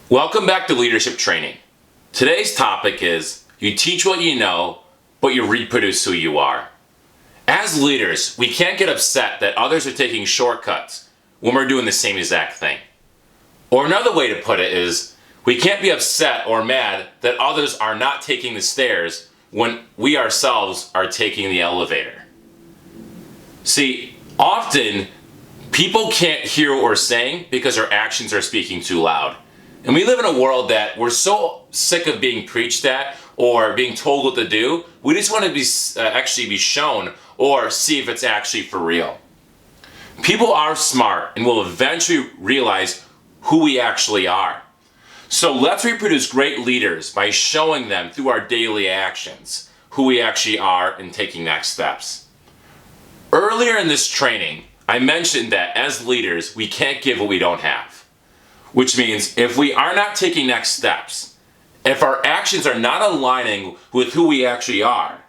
Welcome back to Leadership Training. Today's topic is you teach what you know, but you reproduce who you are. As leaders, we can't get upset that others are taking shortcuts when we're doing the same exact thing. Or another way to put it is we can't be upset or mad that others are not taking the stairs when we ourselves are taking the elevator. See, often people can't hear what we're saying because our actions are speaking too loud. And we live in a world that we're so sick of being preached at or being told what to do, we just want to be actually be shown or see if it's actually for real. People are smart and will eventually realize who we actually are. So let's reproduce great leaders by showing them through our daily actions who we actually are and taking next steps. Earlier in this training, I mentioned that as leaders, we can't give what we don't have. Which means if we are not taking next steps, if our actions are not aligning with who we actually are,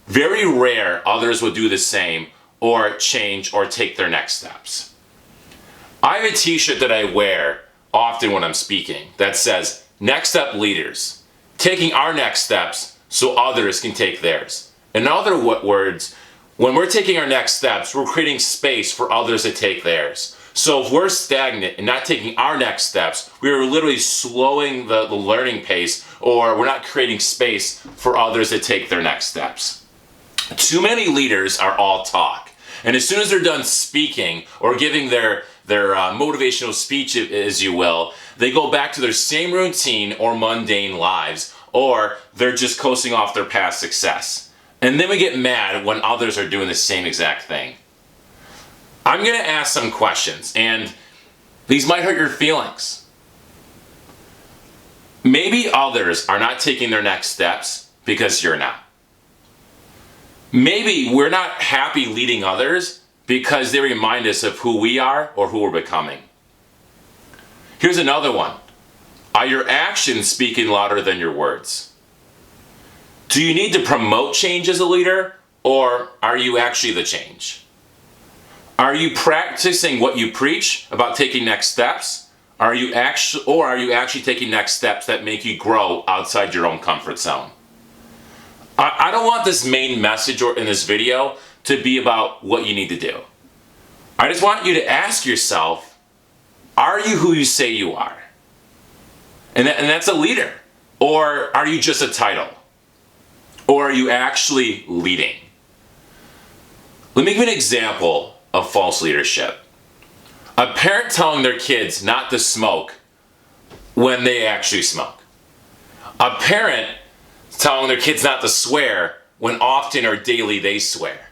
very rare others will do the same or change or take their next steps. I have a t-shirt that I wear often when I'm speaking that says, "Next Step Leaders, taking our next steps so others can take theirs." In other words, when we're taking our next steps, we're creating space for others to take theirs. So if we're stagnant and not taking our next steps, we're literally slowing the learning pace, or we're not creating space for others to take their next steps. Too many leaders are all talk. And as soon as they're done speaking or giving their motivational speech, as you will, they go back to their same routine or mundane lives, or they're just coasting off their past success. And then we get mad when others are doing the same exact thing. I'm going to ask some questions, and these might hurt your feelings. Maybe others are not taking their next steps because you're not. Maybe we're not happy leading others because they remind us of who we are or who we're becoming. Here's another one. Are your actions speaking louder than your words? Do you need to promote change as a leader, or are you actually the change? Are you practicing what you preach about taking next steps? Are you actually taking next steps that make you grow outside your own comfort zone? I don't want this main message or in this video to be about what you need to do. I just want you to ask yourself, are you who you say you are? And that's a leader. Or are you just a title? Or are you actually leading? Let me give you an example of false leadership. A parent telling their kids not to smoke when they actually smoke. A parent telling their kids not to swear when often or daily they swear.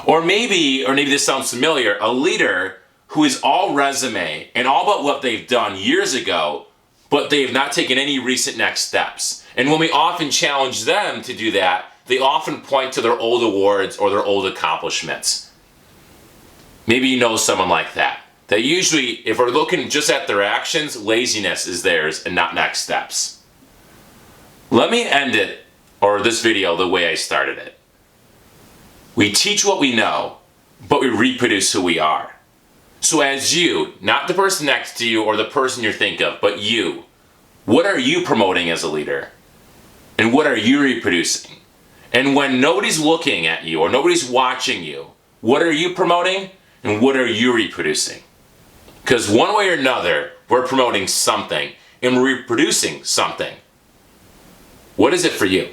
Or maybe this sounds familiar, a leader who is all resume and all about what they've done years ago, but they've not taken any recent next steps. And when we often challenge them to do that, they often point to their old awards or their old accomplishments. Maybe you know someone like that. That usually, if we're looking just at their actions, laziness is theirs and not next steps. Let me end it, or this video, the way I started it. We teach what we know, but we reproduce who we are. So as you, not the person next to you or the person you think of, but you, what are you promoting as a leader? And what are you reproducing? And when nobody's looking at you or nobody's watching you, what are you promoting? And what are you reproducing? Because one way or another, we're promoting something and we're reproducing something. What is it for you?